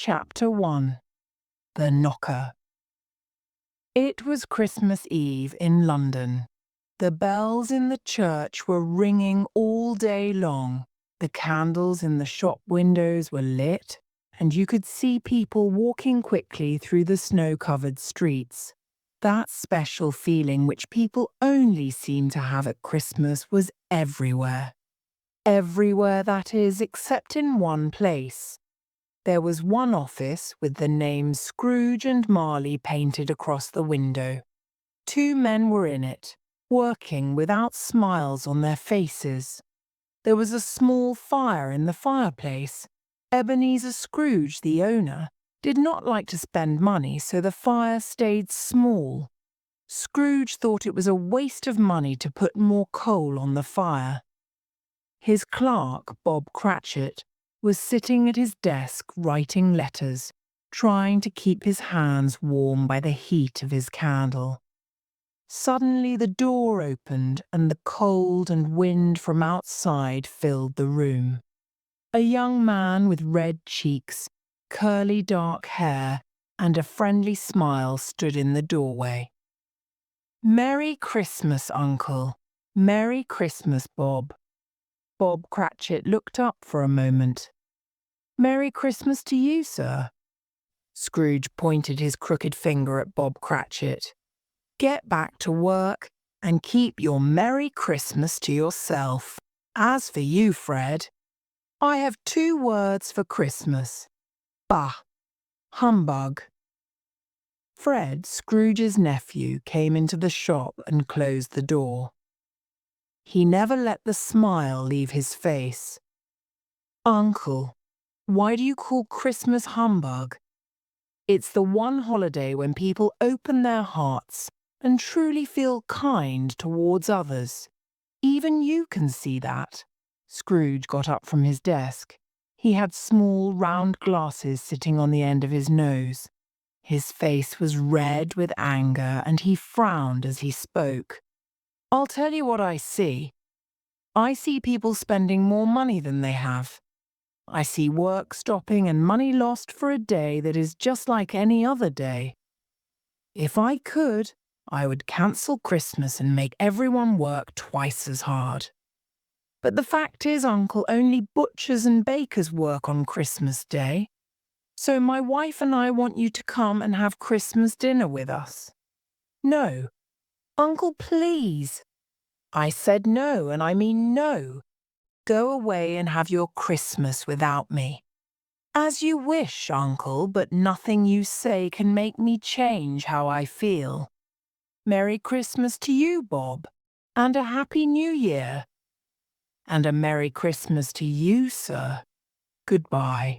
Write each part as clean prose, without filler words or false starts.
Chapter 1. The Knocker. It was Christmas Eve in London. The bells in the church were ringing all day long. The candles in the shop windows were lit, and you could see people walking quickly through the snow-covered streets. That special feeling which people only seem to have at Christmas was everywhere. Everywhere, that is, except in one place. There was one office with the names Scrooge and Marley painted across the window. 2 men were in it, working without smiles on their faces. There was a small fire in the fireplace. Ebenezer Scrooge, the owner, did not like to spend money, so the fire stayed small. Scrooge thought it was a waste of money to put more coal on the fire. His clerk, Bob Cratchit, was sitting at his desk writing letters, trying to keep his hands warm by the heat of his candle. Suddenly the door opened and the cold and wind from outside filled the room. A young man with red cheeks, curly dark hair, and a friendly smile stood in the doorway. "Merry Christmas, Uncle. Merry Christmas, Bob." Bob Cratchit looked up for a moment. "Merry Christmas to you, sir." Scrooge pointed his crooked finger at Bob Cratchit. "Get back to work and keep your Merry Christmas to yourself. As for you, Fred, I have 2 words for Christmas. Bah! Humbug." Fred, Scrooge's nephew, came into the shop and closed the door. He never let the smile leave his face. "Uncle, why do you call Christmas humbug? It's the one holiday when people open their hearts and truly feel kind towards others. Even you can see that." Scrooge got up from his desk. He had small, round glasses sitting on the end of his nose. His face was red with anger, and he frowned as he spoke. "I'll tell you what I see. I see people spending more money than they have. I see work stopping and money lost for a day that is just like any other day. If I could, I would cancel Christmas and make everyone work twice as hard. But the fact is, Uncle, only butchers and bakers work on Christmas Day. So my wife and I want you to come and have Christmas dinner with us." "No. Uncle, please." "I said no, and I mean no. Go away and have your Christmas without me." "As you wish, Uncle, but nothing you say can make me change how I feel. Merry Christmas to you, Bob, and a Happy New Year." "And a Merry Christmas to you, sir. Goodbye."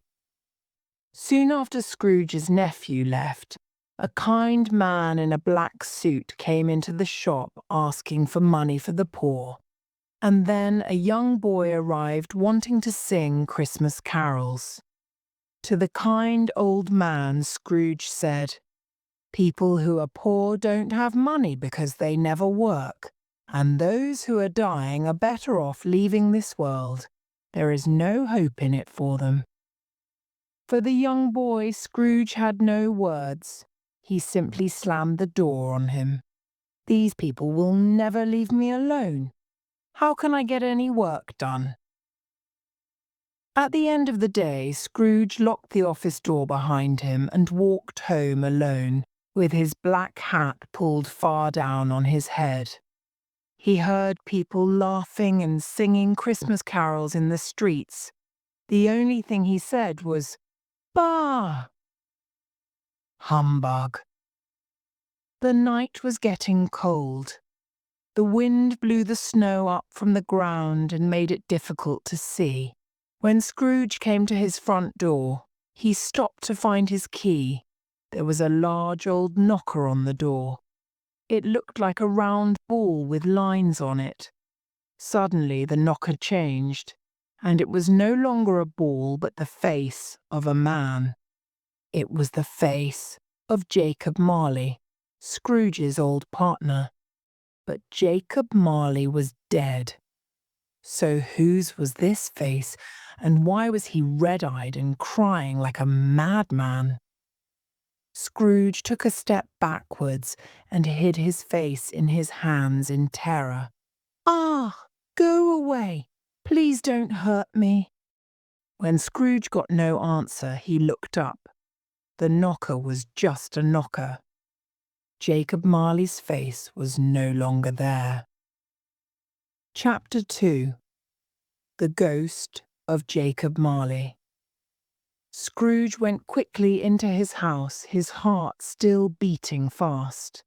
Soon after Scrooge's nephew left, a kind man in a black suit came into the shop asking for money for the poor. And then a young boy arrived wanting to sing Christmas carols. To the kind old man, Scrooge said, "People who are poor don't have money because they never work, and those who are dying are better off leaving this world. There is no hope in it for them." For the young boy, Scrooge had no words. He simply slammed the door on him. "These people will never leave me alone. How can I get any work done?" At the end of the day, Scrooge locked the office door behind him and walked home alone, with his black hat pulled far down on his head. He heard people laughing and singing Christmas carols in the streets. The only thing he said was, "Bah! Humbug." The night was getting cold. The wind blew the snow up from the ground and made it difficult to see. When Scrooge came to his front door, he stopped to find his key. There was a large old knocker on the door. It looked like a round ball with lines on it. Suddenly the knocker changed, and it was no longer a ball but the face of a man. It was the face of Jacob Marley, Scrooge's old partner. But Jacob Marley was dead. So whose was this face, and why was he red-eyed and crying like a madman? Scrooge took a step backwards and hid his face in his hands in terror. "Ah, go away! Please don't hurt me!" When Scrooge got no answer, he looked up. The knocker was just a knocker. Jacob Marley's face was no longer there. Chapter 2. The Ghost of Jacob Marley. Scrooge went quickly into his house, his heart still beating fast.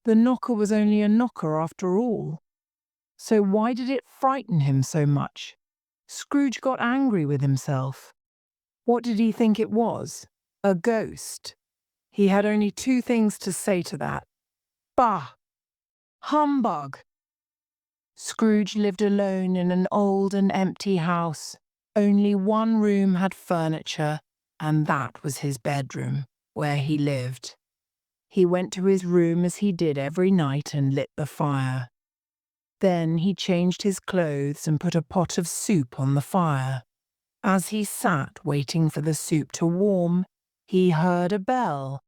The knocker was only a knocker after all. So why did it frighten him so much? Scrooge got angry with himself. What did he think it was? A ghost. He had only two things to say to that. Bah! Humbug! Scrooge lived alone in an old and empty house. Only one room had furniture, and that was his bedroom, where he lived. He went to his room as he did every night and lit the fire. Then he changed his clothes and put a pot of soup on the fire. As he sat waiting for the soup to warm, he heard a bell,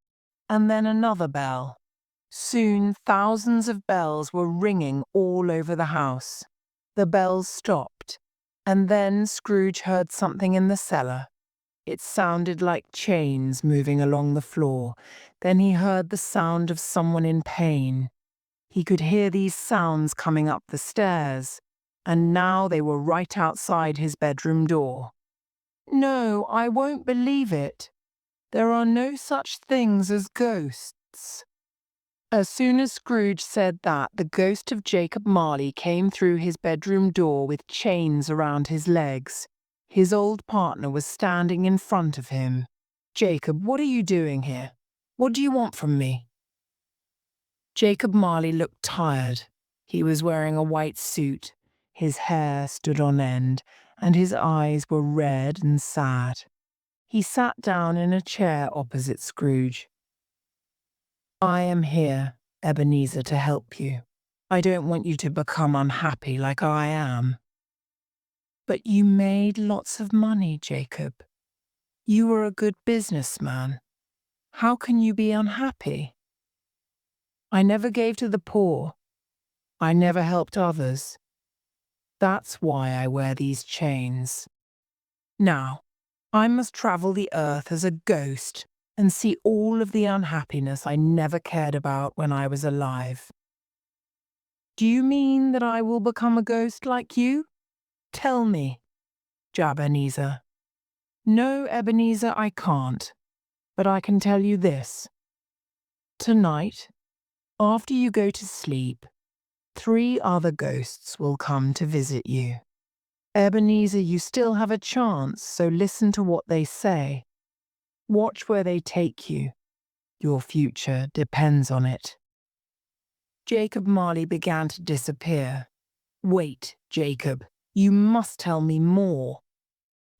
and then another bell. Soon thousands of bells were ringing all over the house. The bells stopped, and then Scrooge heard something in the cellar. It sounded like chains moving along the floor. Then he heard the sound of someone in pain. He could hear these sounds coming up the stairs, and now they were right outside his bedroom door. No, I won't believe it. There are no such things as ghosts. As soon as Scrooge said that, the ghost of Jacob Marley came through his bedroom door with chains around his legs. His old partner was standing in front of him. "Jacob, what are you doing here? What do you want from me?" Jacob Marley looked tired. He was wearing a white suit. His hair stood on end, and his eyes were red and sad. He sat down in a chair opposite Scrooge. "I am here, Ebenezer, to help you. I don't want you to become unhappy like I am." "But you made lots of money, Jacob. You were a good businessman. How can you be unhappy?" "I never gave to the poor. I never helped others. That's why I wear these chains. Now, I must travel the earth as a ghost and see all of the unhappiness I never cared about when I was alive." "Do you mean that I will become a ghost like you? Tell me, Ebenezer." "No, Ebenezer, I can't. But I can tell you this. Tonight, after you go to sleep, 3 other ghosts will come to visit you. Ebenezer, you still have a chance, so listen to what they say. Watch where they take you. Your future depends on it." Jacob Marley began to disappear. "Wait, Jacob. You must tell me more."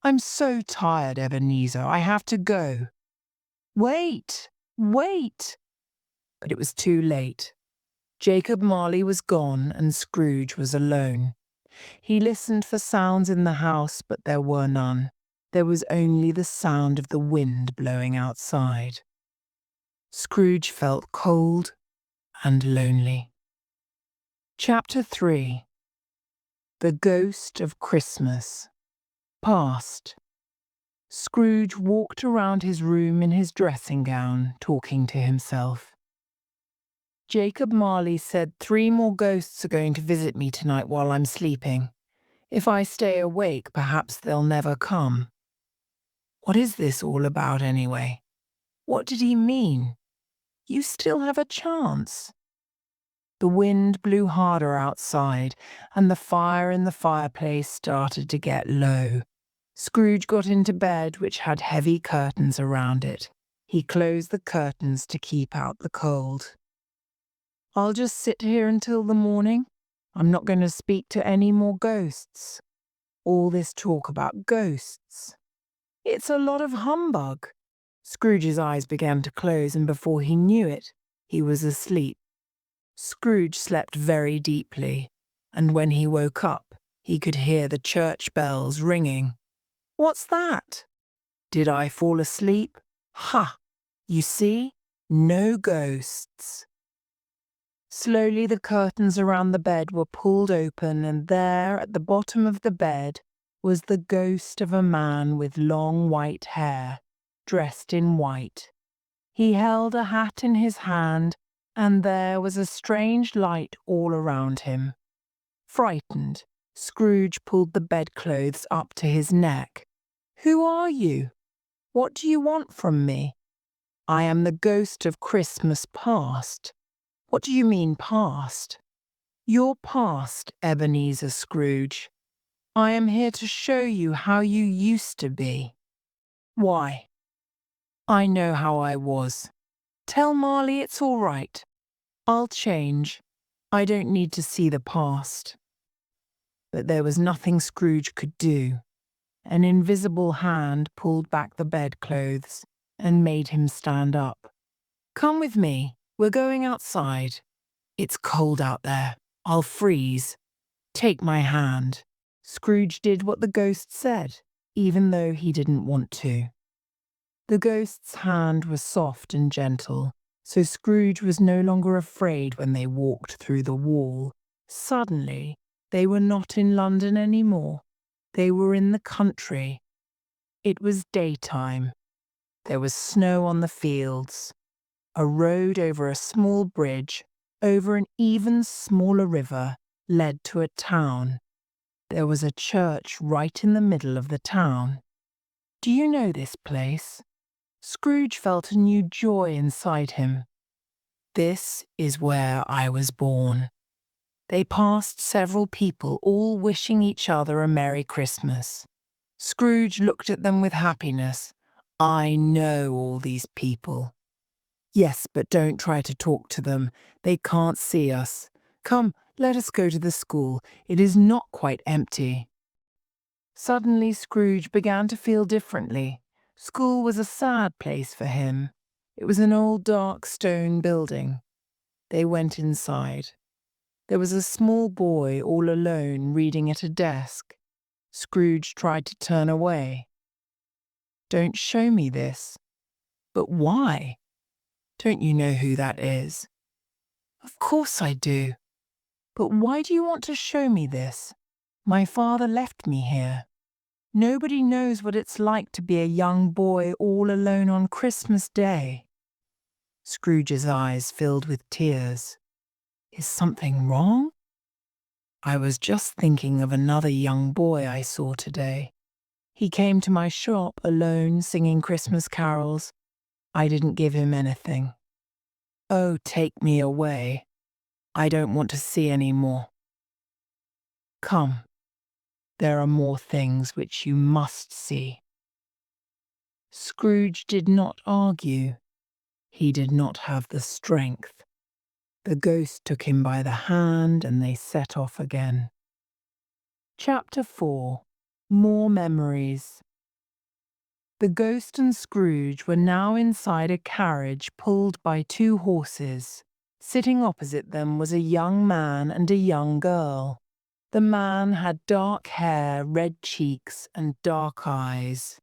"I'm so tired, Ebenezer. I have to go." "Wait, wait." But it was too late. Jacob Marley was gone and Scrooge was alone. He listened for sounds in the house, but there were none. There was only the sound of the wind blowing outside. Scrooge felt cold and lonely. Chapter 3. The Ghost of Christmas. Past. Scrooge walked around his room in his dressing gown, talking to himself. "Jacob Marley said 3 more ghosts are going to visit me tonight while I'm sleeping. If I stay awake, perhaps they'll never come. What is this all about anyway? What did he mean? You still have a chance." The wind blew harder outside, and the fire in the fireplace started to get low. Scrooge got into bed, which had heavy curtains around it. He closed the curtains to keep out the cold. "I'll just sit here until the morning. I'm not going to speak to any more ghosts. All this talk about ghosts. It's a lot of humbug." Scrooge's eyes began to close, and before he knew it, he was asleep. Scrooge slept very deeply, and when he woke up, He could hear the church bells ringing. "What's that? Did I fall asleep? Ha! You see? No ghosts." Slowly the curtains around the bed were pulled open, and there, at the bottom of the bed, was the ghost of a man with long white hair, dressed in white. He held a hat in his hand, and there was a strange light all around him. Frightened, Scrooge pulled the bedclothes up to his neck. "Who are you? What do you want from me?" "I am the ghost of Christmas past." "What do you mean past?" "Your past, Ebenezer Scrooge. I am here to show you how you used to be." "Why?" "I know how I was. Tell Marley it's all right. I'll change. I don't need to see the past." But there was nothing Scrooge could do. An invisible hand pulled back the bedclothes and made him stand up. "Come with me. We're going outside. It's cold out there. I'll freeze. Take my hand." Scrooge did what the ghost said, even though he didn't want to. The ghost's hand was soft and gentle, so Scrooge was no longer afraid when they walked through the wall. Suddenly, they were not in London anymore. They were in the country. It was daytime. There was snow on the fields. A road over a small bridge, over an even smaller river, led to a town. There was a church right in the middle of the town. "Do you know this place?" Scrooge felt a new joy inside him. "This is where I was born." They passed several people, all wishing each other a Merry Christmas. Scrooge looked at them with happiness. "I know all these people." "Yes, but don't try to talk to them. They can't see us. Come, let us go to the school. It is not quite empty." Suddenly Scrooge began to feel differently. School was a sad place for him. It was an old dark stone building. They went inside. There was a small boy all alone reading at a desk. Scrooge tried to turn away. "Don't show me this." "But why?" "Don't you know who that is?" "Of course I do. But why do you want to show me this? My father left me here. Nobody knows what it's like to be a young boy all alone on Christmas Day." Scrooge's eyes filled with tears. "Is something wrong?" "I was just thinking of another young boy I saw today. He came to my shop alone singing Christmas carols. I didn't give him anything." "Oh, take me away. I don't want to see any more." "Come. There are more things which you must see." Scrooge did not argue. He did not have the strength. The ghost took him by the hand and they set off again. Chapter 4. More Memories. The ghost and Scrooge were now inside a carriage pulled by two horses. Sitting opposite them was a young man and a young girl. The man had dark hair, red cheeks, and dark eyes.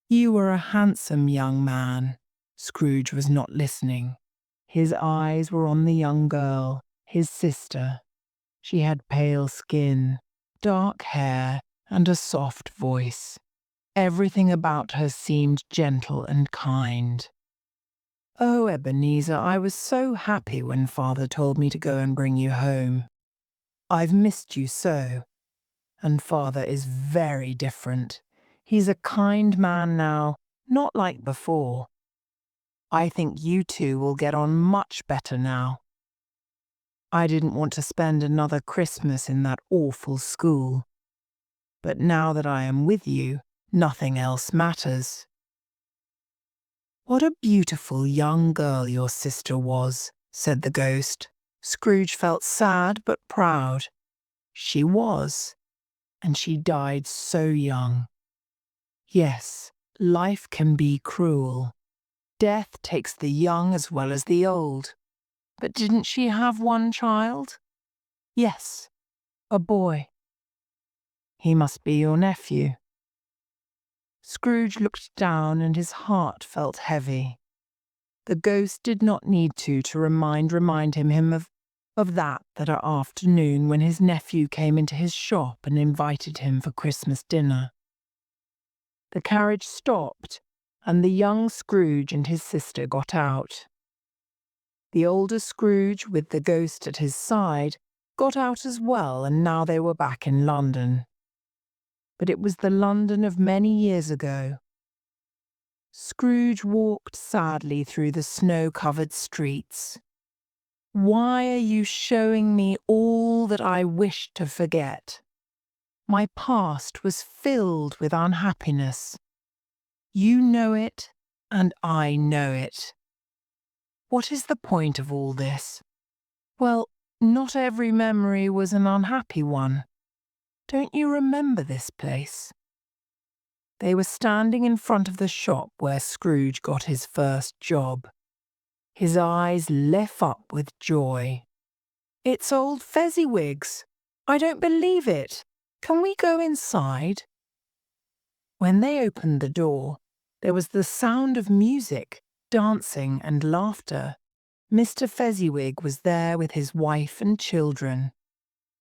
"You are a handsome young man." Scrooge was not listening. His eyes were on the young girl, his sister. She had pale skin, dark hair, and a soft voice. Everything about her seemed gentle and kind. "Oh, Ebenezer, I was so happy when Father told me to go and bring you home. I've missed you so. And Father is very different. He's a kind man now, not like before. I think you two will get on much better now. I didn't want to spend another Christmas in that awful school. But now that I am with you, nothing else matters." "What a beautiful young girl your sister was," said the ghost. Scrooge felt sad but proud. She was, and she died so young. Yes, life can be cruel. Death takes the young as well as the old. But didn't she have one child? Yes, a boy. He must be your nephew." Scrooge looked down and his heart felt heavy. The ghost did not need to remind him of that afternoon when his nephew came into his shop and invited him for Christmas dinner. The carriage stopped, and the young Scrooge and his sister got out. The older Scrooge, with the ghost at his side, got out as well, and now they were back in London. But it was the London of many years ago. Scrooge walked sadly through the snow-covered streets. "Why are you showing me all that I wish to forget? My past was filled with unhappiness. You know it, and I know it. What is the point of all this? Well, not every memory was an unhappy one. Don't you remember this place?" They were standing in front of the shop where Scrooge got his first job. His eyes lit up with joy. "It's old Fezziwig's. I don't believe it. Can we go inside?" When they opened the door, there was the sound of music, dancing, and laughter. Mr. Fezziwig was there with his wife and children.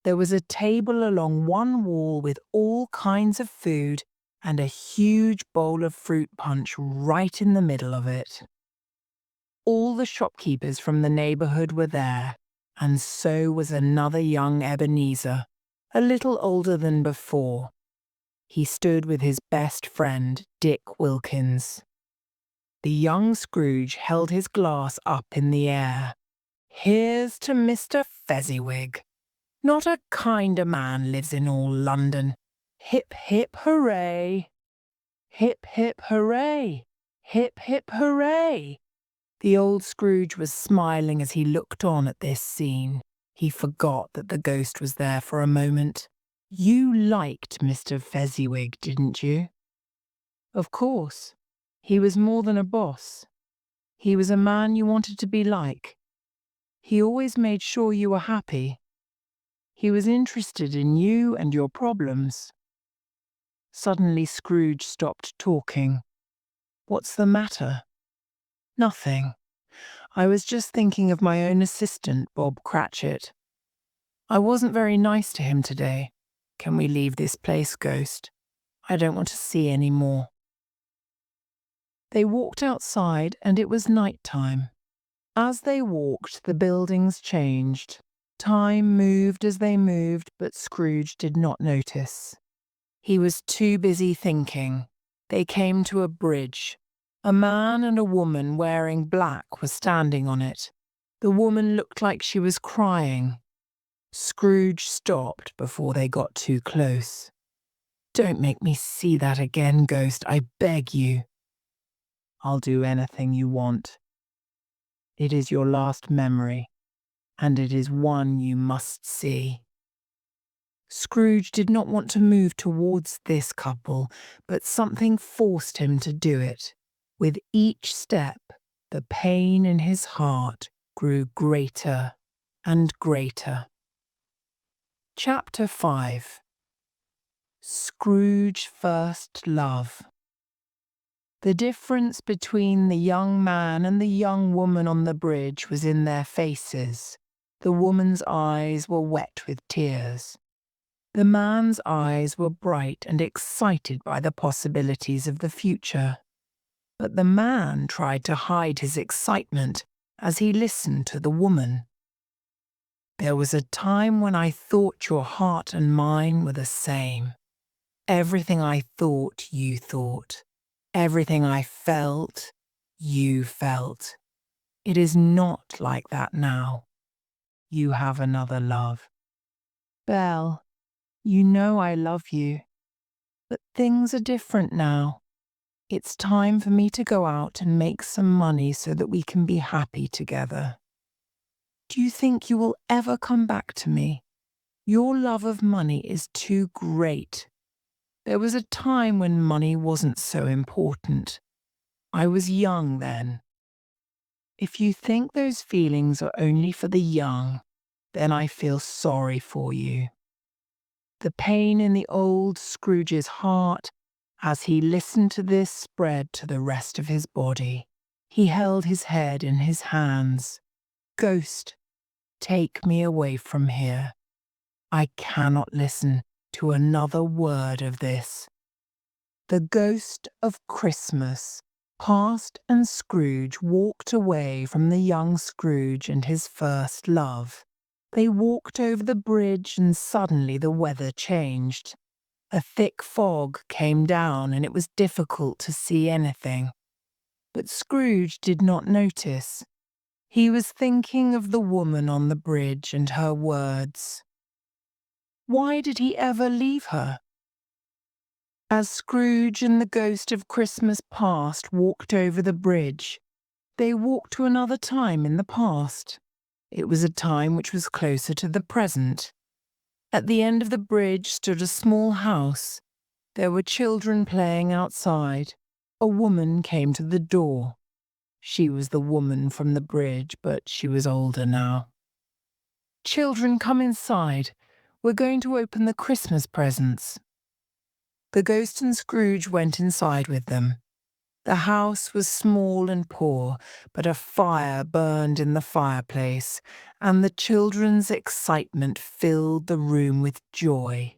There was a table along one wall with all kinds of food and a huge bowl of fruit punch right in the middle of it. All the shopkeepers from the neighborhood were there, and so was another young Ebenezer, a little older than before. He stood with his best friend, Dick Wilkins. The young Scrooge held his glass up in the air. "Here's to Mr. Fezziwig. Not a kinder man lives in all London. Hip, hip, hooray! Hip, hip, hooray! Hip, hip, hooray!" The old Scrooge was smiling as he looked on at this scene. He forgot that the ghost was there for a moment. "You liked Mr. Fezziwig, didn't you?" "Of course. He was more than a boss. He was a man you wanted to be like. He always made sure you were happy. He was interested in you and your problems." Suddenly Scrooge stopped talking. "What's the matter?" "Nothing. I was just thinking of my own assistant, Bob Cratchit. I wasn't very nice to him today. Can we leave this place, ghost? I don't want to see any more." They walked outside, and it was night time. As they walked, the buildings changed. Time moved as they moved, but Scrooge did not notice. He was too busy thinking. They came to a bridge. A man and a woman wearing black were standing on it. The woman looked like she was crying. Scrooge stopped before they got too close. "Don't make me see that again, ghost, I beg you." "I'll do anything you want. It is your last memory, and it is one you must see." Scrooge did not want to move towards this couple, but something forced him to do it. With each step, the pain in his heart grew greater and greater. Chapter 5. Scrooge's First Love. The difference between the young man and the young woman on the bridge was in their faces. The woman's eyes were wet with tears. The man's eyes were bright and excited by the possibilities of the future. But the man tried to hide his excitement as he listened to the woman. "There was a time when I thought your heart and mine were the same. Everything I thought, you thought. Everything I felt, you felt. It is not like that now. You have another love. Belle, you know I love you. But things are different now. It's time for me to go out and make some money so that we can be happy together. Do you think you will ever come back to me? Your love of money is too great. There was a time when money wasn't so important. I was young then. If you think those feelings are only for the young, then I feel sorry for you." The pain in the old Scrooge's heart as he listened to this spread to the rest of his body. He held his head in his hands. Ghost, take me away from here. I cannot listen to another word of this. The ghost of Christmas passed, and Scrooge walked away from the young Scrooge and his first love. They walked over the bridge, and suddenly the weather changed. A thick fog came down, and it was difficult to see anything. But Scrooge did not notice. He was thinking of the woman on the bridge and her words. Why did he ever leave her? As Scrooge and the ghost of Christmas past walked over the bridge, they walked to another time in the past. It was a time which was closer to the present. At the end of the bridge stood a small house. There were children playing outside. A woman came to the door. She was the woman from the bridge, but she was older now. Children, come inside. We're going to open the Christmas presents. The ghost and Scrooge went inside with them. The house was small and poor, but a fire burned in the fireplace, and the children's excitement filled the room with joy.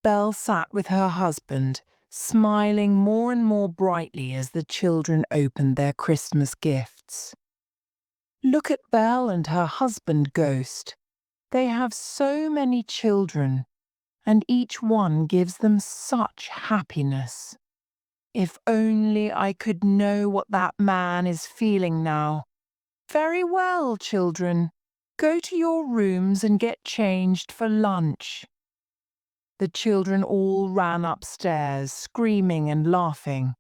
Belle sat with her husband, smiling more and more brightly as the children opened their Christmas gifts. Look at Belle and her husband, Ghost. They have so many children, and each one gives them such happiness. If only I could know what that man is feeling now. Very well, children. Go to your rooms and get changed for lunch. The children all ran upstairs, screaming and laughing.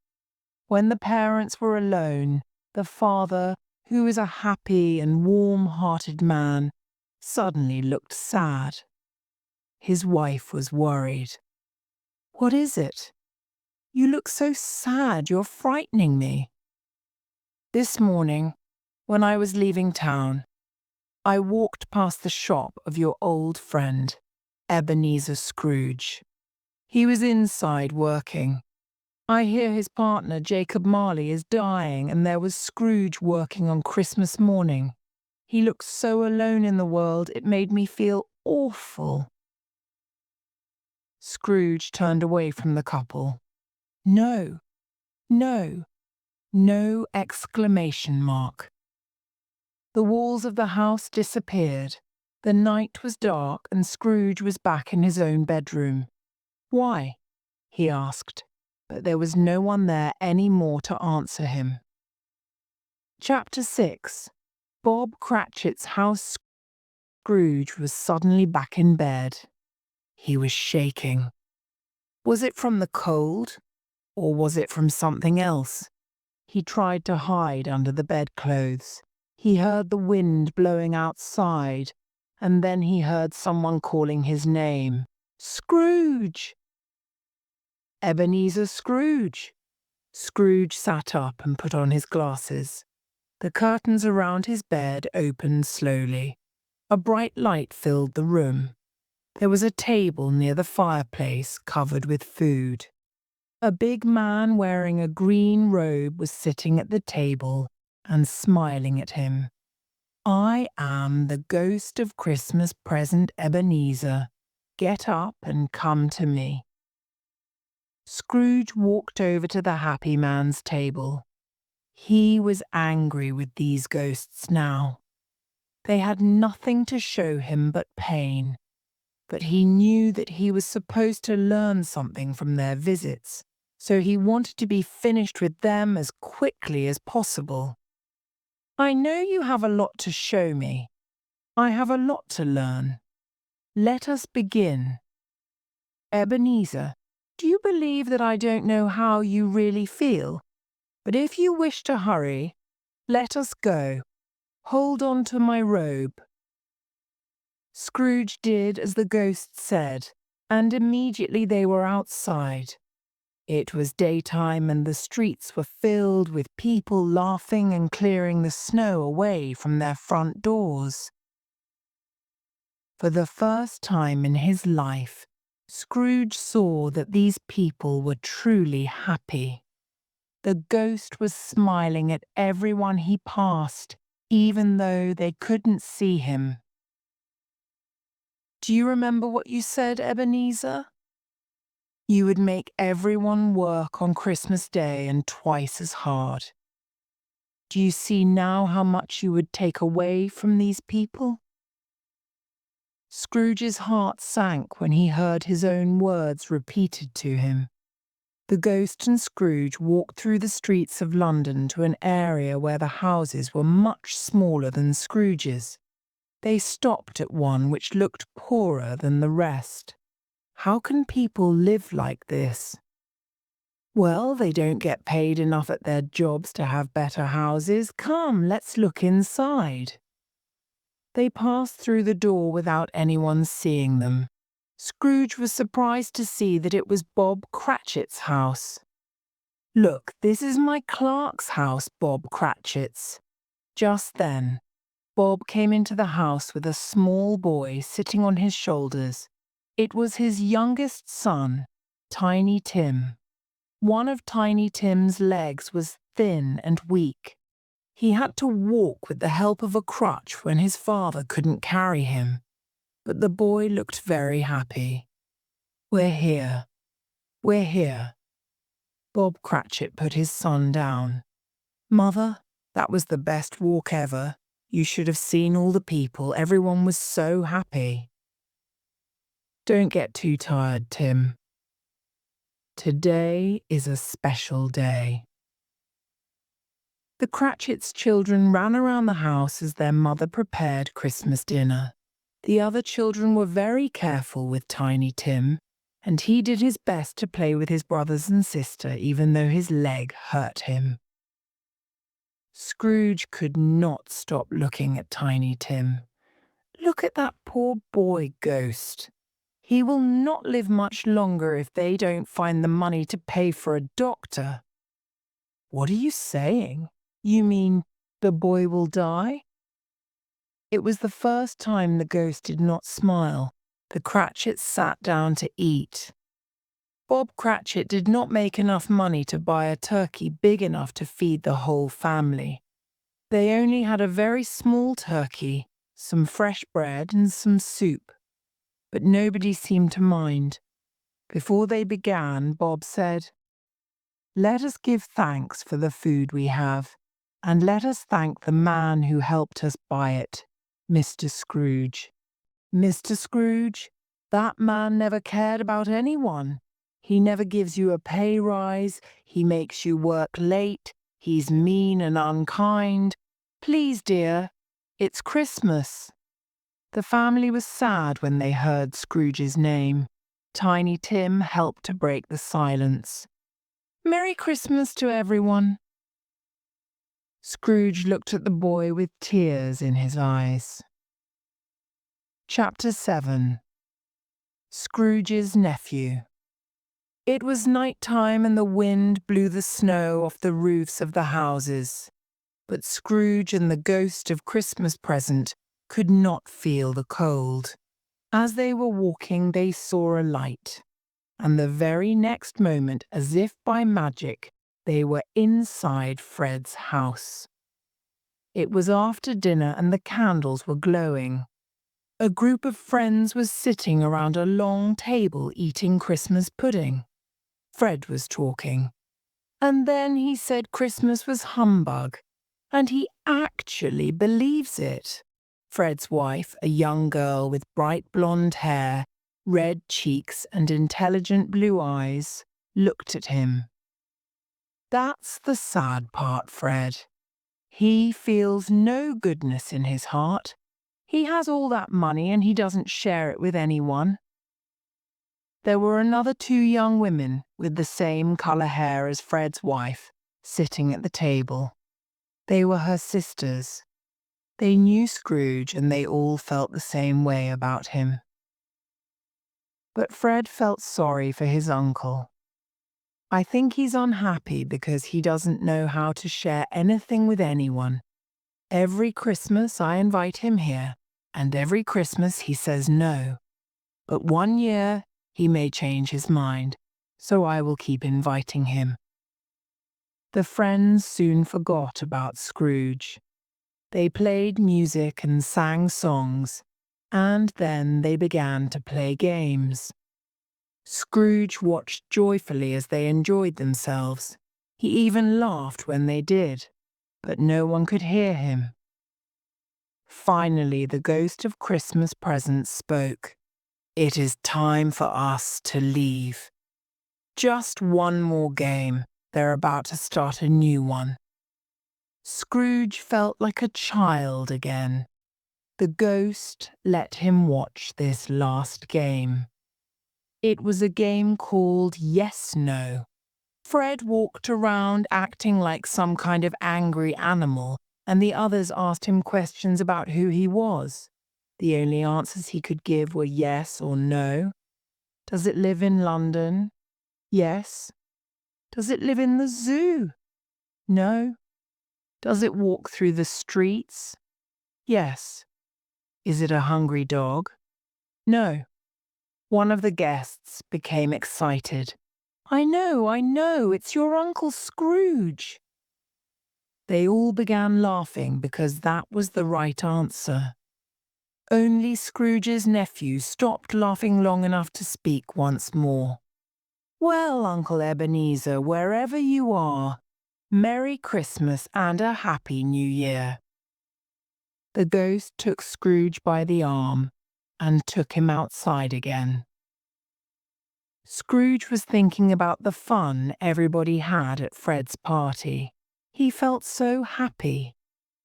When the parents were alone, the father, who was a happy and warm-hearted man, suddenly looked sad. His wife was worried. What is it? You look so sad, you're frightening me. This morning, when I was leaving town, I walked past the shop of your old friend, Ebenezer Scrooge. He was inside working. I hear his partner, Jacob Marley, is dying, and there was Scrooge working on Christmas morning. He looked so alone in the world, it made me feel awful. Scrooge turned away from the couple. No, no, no exclamation mark. The walls of the house disappeared. The night was dark, and Scrooge was back in his own bedroom. Why? He asked, but there was no one there any more to answer him. Chapter 6. Bob Cratchit's house. Scrooge was suddenly back in bed. He was shaking. Was it from the cold, or was it from something else? He tried to hide under the bedclothes. He heard the wind blowing outside, and then he heard someone calling his name. Scrooge! Ebenezer Scrooge! Scrooge sat up and put on his glasses. The curtains around his bed opened slowly. A bright light filled the room. There was a table near the fireplace covered with food. A big man wearing a green robe was sitting at the table and smiling at him. I am the ghost of Christmas present Ebenezer. Get up and come to me. Scrooge walked over to the happy man's table. He was angry with these ghosts now. They had nothing to show him but pain, but he knew that he was supposed to learn something from their visits, so he wanted to be finished with them as quickly as possible. I know you have a lot to show me. I have a lot to learn. Let us begin. Ebenezer, do you believe that I don't know how you really feel? But if you wish to hurry, let us go. Hold on to my robe. Scrooge did as the ghost said, and immediately they were outside. It was daytime, and the streets were filled with people laughing and clearing the snow away from their front doors. For the first time in his life, Scrooge saw that these people were truly happy. The ghost was smiling at everyone he passed, even though they couldn't see him. "Do you remember what you said, Ebenezer? You would make everyone work on Christmas Day and twice as hard. Do you see now how much you would take away from these people?" Scrooge's heart sank when he heard his own words repeated to him. The ghost and Scrooge walked through the streets of London to an area where the houses were much smaller than Scrooge's. They stopped at one which looked poorer than the rest. How can people live like this? Well, they don't get paid enough at their jobs to have better houses. Come, let's look inside. They passed through the door without anyone seeing them. Scrooge was surprised to see that it was Bob Cratchit's house. "Look, this is my clerk's house, Bob Cratchit's." Just then, Bob came into the house with a small boy sitting on his shoulders. It was his youngest son, Tiny Tim. One of Tiny Tim's legs was thin and weak. He had to walk with the help of a crutch when his father couldn't carry him. But the boy looked very happy. "We're here. We're here." Bob Cratchit put his son down. "Mother, that was the best walk ever. You should have seen all the people. Everyone was so happy." "Don't get too tired, Tim. Today is a special day." The Cratchits' children ran around the house as their mother prepared Christmas dinner. The other children were very careful with Tiny Tim, and he did his best to play with his brothers and sister even though his leg hurt him. Scrooge could not stop looking at Tiny Tim. "Look at that poor boy ghost. He will not live much longer if they don't find the money to pay for a doctor." "What are you saying? You mean the boy will die?" It was the first time the ghost did not smile. The Cratchits sat down to eat. Bob Cratchit did not make enough money to buy a turkey big enough to feed the whole family. They only had a very small turkey, some fresh bread and some soup. But nobody seemed to mind. Before they began, Bob said, "Let us give thanks for the food we have, and let us thank the man who helped us buy it, Mr. Scrooge. Mr. Scrooge, that man never cared about anyone. He never gives you a pay rise, he makes you work late, he's mean and unkind. Please, dear, it's Christmas." The family was sad when they heard Scrooge's name. Tiny Tim helped to break the silence. "Merry Christmas to everyone." Scrooge looked at the boy with tears in his eyes. Chapter 7. Scrooge's Nephew. It was night time and the wind blew the snow off the roofs of the houses. But Scrooge and the ghost of Christmas present could not feel the cold. As they were walking, they saw a light, and the very next moment, as if by magic, they were inside Fred's house. It was after dinner and the candles were glowing. A group of friends was sitting around a long table eating Christmas pudding. Fred was talking. And then he said Christmas was humbug, and he actually believes it. Fred's wife, a young girl with bright blonde hair, red cheeks and intelligent blue eyes, looked at him. "That's the sad part, Fred. He feels no goodness in his heart. He has all that money and he doesn't share it with anyone." There were another two young women with the same colour hair as Fred's wife sitting at the table. They were her sisters. They knew Scrooge and they all felt the same way about him. But Fred felt sorry for his uncle. "I think he's unhappy because he doesn't know how to share anything with anyone. Every Christmas I invite him here, and every Christmas he says no. But one year He may change his mind, so I will keep inviting him." The friends soon forgot about Scrooge. They played music and sang songs, and then they began to play games. Scrooge watched joyfully as they enjoyed themselves. He even laughed when they did, but no one could hear him. Finally, the ghost of Christmas presents spoke. "It is time for us to leave. Just one more game. They're about to start a new one." Scrooge felt like a child again. The ghost let him watch this last game. It was a game called Yes No. Fred walked around acting like some kind of angry animal, and the others asked him questions about who he was. The only answers he could give were yes or no. Does it live in London? Yes. Does it live in the zoo? No. Does it walk through the streets? Yes. Is it a hungry dog? No. One of the guests became excited. I know, it's your Uncle Scrooge." They all began laughing because that was the right answer. Only Scrooge's nephew stopped laughing long enough to speak once more. "Well, Uncle Ebenezer, wherever you are, Merry Christmas and a Happy New Year." The ghost took Scrooge by the arm and took him outside again. Scrooge was thinking about the fun everybody had at Fred's party. He felt so happy.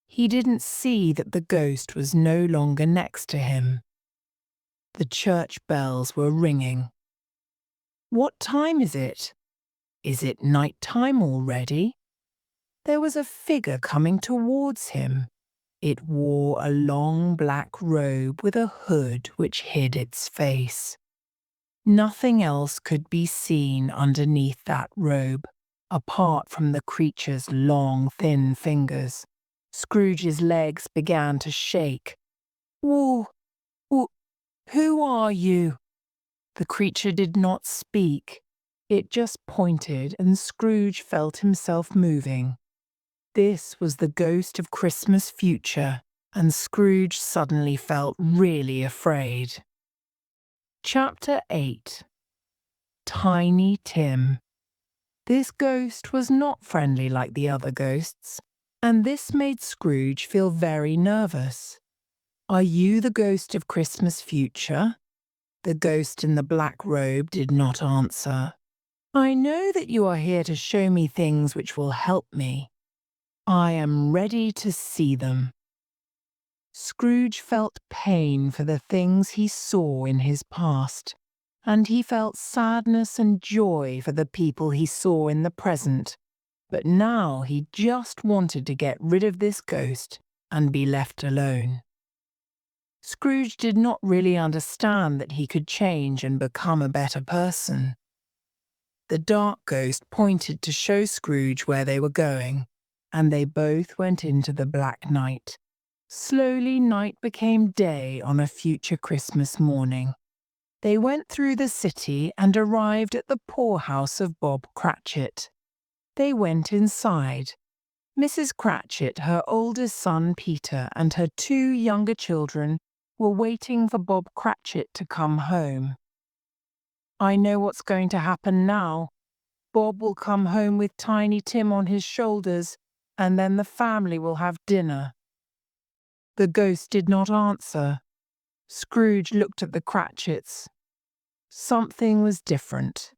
He didn't see that the ghost was no longer next to him. The church bells were ringing. What time is it? Is it night time already? There was a figure coming towards him. It wore a long black robe with a hood which hid its face. Nothing else could be seen underneath that robe, apart from the creature's long, thin fingers. Scrooge's legs began to shake. "Who are you?" The creature did not speak. It just pointed, and Scrooge felt himself moving. This was the ghost of Christmas future, and Scrooge suddenly felt really afraid. Chapter 8. Tiny Tim. This ghost was not friendly like the other ghosts, and this made Scrooge feel very nervous. "Are you the ghost of Christmas future?" The ghost in the black robe did not answer. "I know that you are here to show me things which will help me. I am ready to see them." Scrooge felt pain for the things he saw in his past, and he felt sadness and joy for the people he saw in the present. But now he just wanted to get rid of this ghost and be left alone. Scrooge did not really understand that he could change and become a better person. The dark ghost pointed to show Scrooge where they were going, and they both went into the black night. Slowly night became day on a future Christmas morning. They went through the city and arrived at the poorhouse of Bob Cratchit. They went inside. Mrs. Cratchit, her oldest son Peter, and her 2 younger children were waiting for Bob Cratchit to come home. "I know what's going to happen now. Bob will come home with Tiny Tim on his shoulders, and then the family will have dinner." The ghost did not answer. Scrooge looked at the Cratchits. Something was different.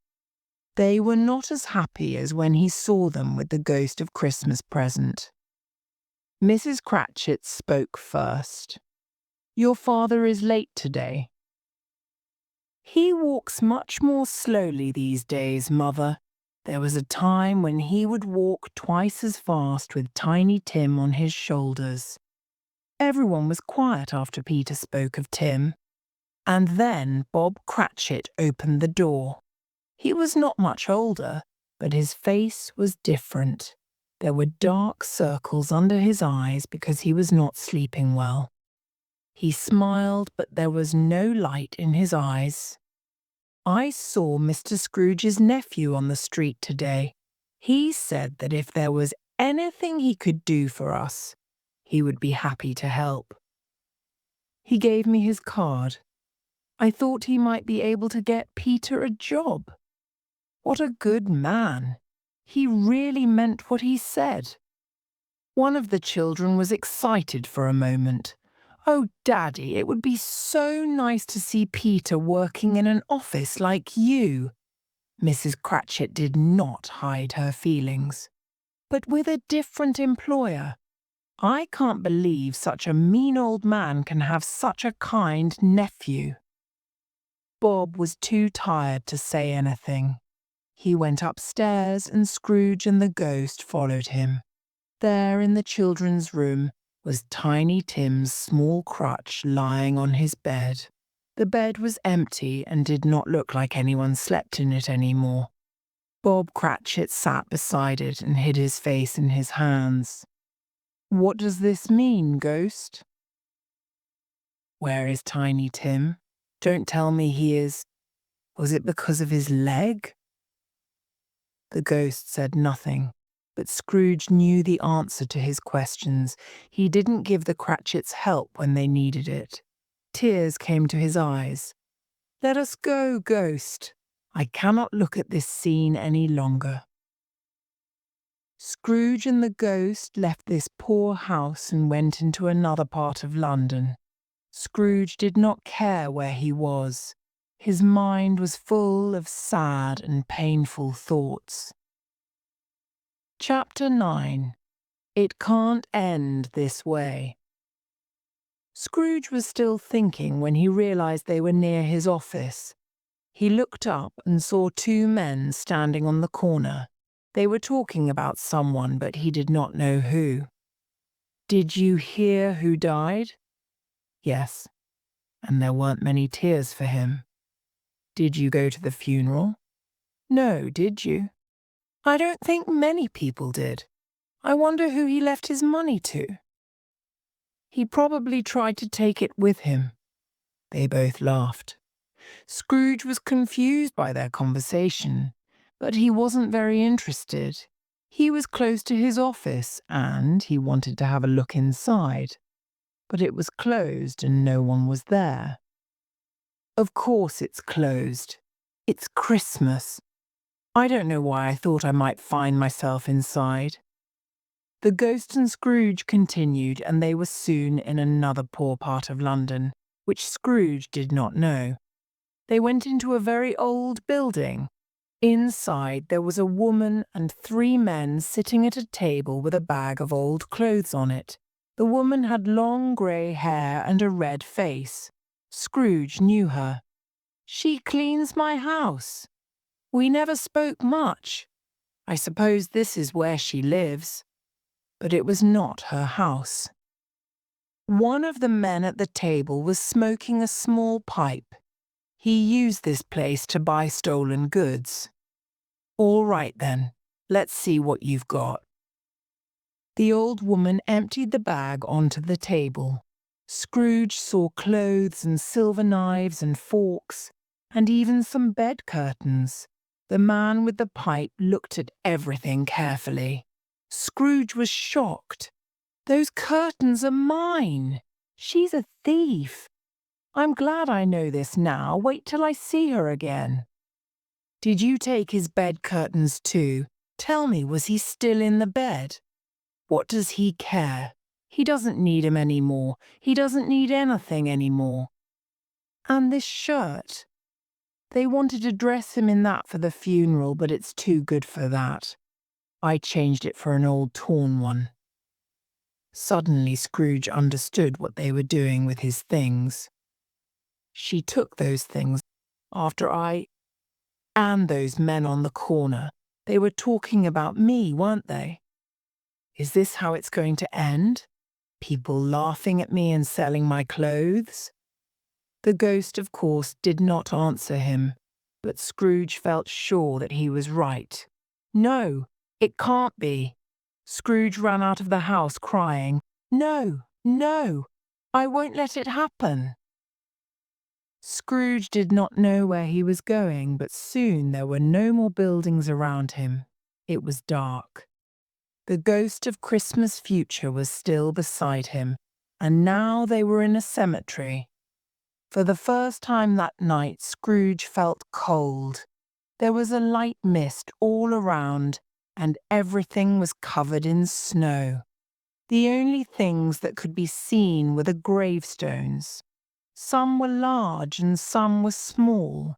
They were not as happy as when he saw them with the ghost of Christmas present. Mrs. Cratchit spoke first. "Your father is late today." "He walks much more slowly these days, Mother. There was a time when he would walk twice as fast with Tiny Tim on his shoulders." Everyone was quiet after Peter spoke of Tim. And then Bob Cratchit opened the door. He was not much older, but his face was different. There were dark circles under his eyes because he was not sleeping well. He smiled, but there was no light in his eyes. I saw Mr. Scrooge's nephew on the street today. He said that if there was anything he could do for us, he would be happy to help. He gave me his card. I thought he might be able to get Peter a job. What a good man. He really meant what he said. One of the children was excited for a moment. "Oh, Daddy, it would be so nice to see Peter working in an office like you." Mrs. Cratchit did not hide her feelings. "But with a different employer. I can't believe such a mean old man can have such a kind nephew." Bob was too tired to say anything. He went upstairs and Scrooge and the ghost followed him. There in the children's room was Tiny Tim's small crutch lying on his bed. The bed was empty and did not look like anyone slept in it anymore. Bob Cratchit sat beside it and hid his face in his hands. "What does this mean, ghost?" "Where is Tiny Tim? Don't tell me he is... Was it because of his leg?" The ghost said nothing, but Scrooge knew the answer to his questions. He didn't give the Cratchits help when they needed it. Tears came to his eyes. "Let us go, ghost. I cannot look at this scene any longer." Scrooge and the ghost left this poor house and went into another part of London. Scrooge did not care where he was. His mind was full of sad and painful thoughts. Chapter 9. It Can't End This Way. Scrooge was still thinking when he realized they were near his office. He looked up and saw two men standing on the corner. They were talking about someone, but he did not know who. "Did you hear who died?" "Yes, and there weren't many tears for him." "Did you go to the funeral?" "No, did you?" "I don't think many people did. I wonder who he left his money to." "He probably tried to take it with him." They both laughed. Scrooge was confused by their conversation, but he wasn't very interested. He was close to his office, and he wanted to have a look inside. But it was closed and no one was there. "Of course it's closed. It's Christmas. I don't know why I thought I might find myself inside." The ghost and Scrooge continued, and they were soon in another poor part of London, which Scrooge did not know. They went into a very old building. Inside there was a woman and three men sitting at a table with a bag of old clothes on it. The woman had long grey hair and a red face. Scrooge knew her. "She cleans my house. We never spoke much. I suppose this is where she lives." But it was not her house. One of the men at the table was smoking a small pipe. He used this place to buy stolen goods. "All right then, let's see what you've got." The old woman emptied the bag onto the table. Scrooge saw clothes and silver knives and forks, and even some bed curtains. The man with the pipe looked at everything carefully. Scrooge was shocked. "Those curtains are mine. She's a thief. I'm glad I know this now. Wait till I see her again." "Did you take his bed curtains too? Tell me, was he still in the bed?" "What does he care? He doesn't need him anymore. He doesn't need anything anymore." "And this shirt?" "They wanted to dress him in that for the funeral, but it's too good for that. I changed it for an old torn one." Suddenly Scrooge understood what they were doing with his things. "She took those things after and those men on the corner. They were talking about me, weren't they? Is this how it's going to end? People laughing at me and selling my clothes?" The ghost, of course, did not answer him, but Scrooge felt sure that he was right. "No, it can't be." Scrooge ran out of the house crying, "No, no, I won't let it happen." Scrooge did not know where he was going, but soon there were no more buildings around him. It was dark. The ghost of Christmas future was still beside him, and now they were in a cemetery. For the first time that night, Scrooge felt cold. There was a light mist all around, and everything was covered in snow. The only things that could be seen were the gravestones. Some were large and some were small.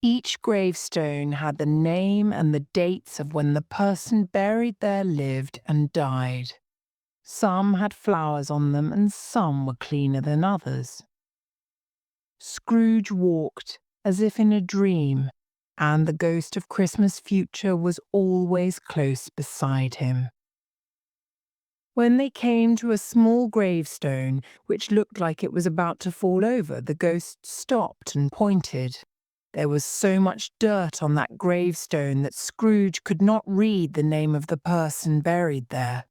Each gravestone had the name and the dates of when the person buried there lived and died. Some had flowers on them and some were cleaner than others. Scrooge walked as if in a dream, and the ghost of Christmas future was always close beside him. When they came to a small gravestone, which looked like it was about to fall over, the ghost stopped and pointed. There was so much dirt on that gravestone that Scrooge could not read the name of the person buried there.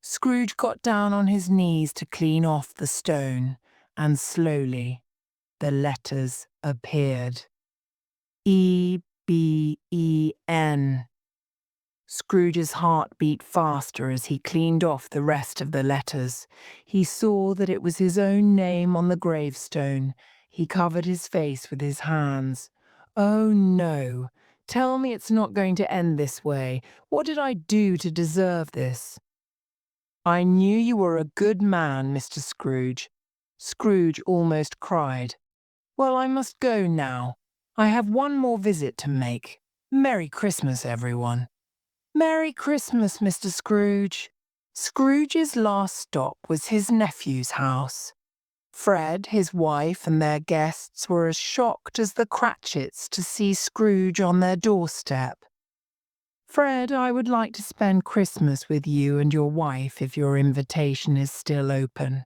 Scrooge got down on his knees to clean off the stone, and slowly the letters appeared. E-B-E-N. Scrooge's heart beat faster as he cleaned off the rest of the letters. He saw that it was his own name on the gravestone. He covered his face with his hands. Oh no! Tell me it's not going to end this way. What did I do to deserve this? I knew you were a good man, Mr. Scrooge. Scrooge almost cried. Well, I must go now. I have one more visit to make. Merry Christmas, everyone. Merry Christmas, Mr. Scrooge. Scrooge's last stop was his nephew's house. Fred, his wife, and their guests were as shocked as the Cratchits to see Scrooge on their doorstep. Fred, I would like to spend Christmas with you and your wife if your invitation is still open.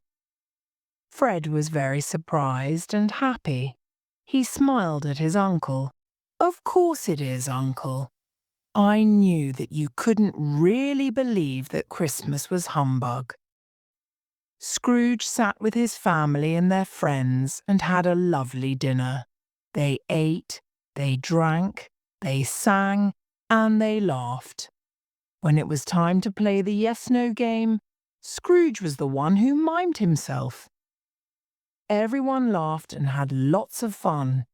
Fred was very surprised and happy. He smiled at his uncle. Of course it is, Uncle. I knew that you couldn't really believe that Christmas was humbug. Scrooge sat with his family and their friends and had a lovely dinner. They ate, they drank, they sang, and they laughed. When it was time to play the yes-no game, Scrooge was the one who mimed himself. Everyone laughed and had lots of fun.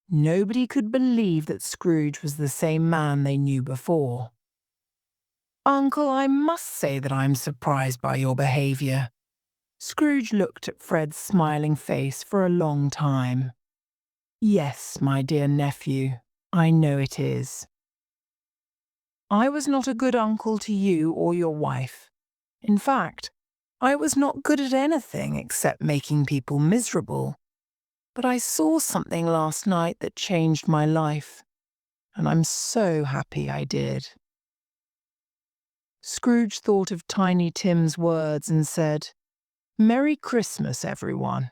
Nobody could believe that Scrooge was the same man they knew before. Uncle, I must say that I'm surprised by your behaviour. Scrooge looked at Fred's smiling face for a long time. Yes, my dear nephew, I know it is. I was not a good uncle to you or your wife. In fact, I was not good at anything except making people miserable. But I saw something last night that changed my life, and I'm so happy I did. Scrooge thought of Tiny Tim's words and said, Merry Christmas, everyone.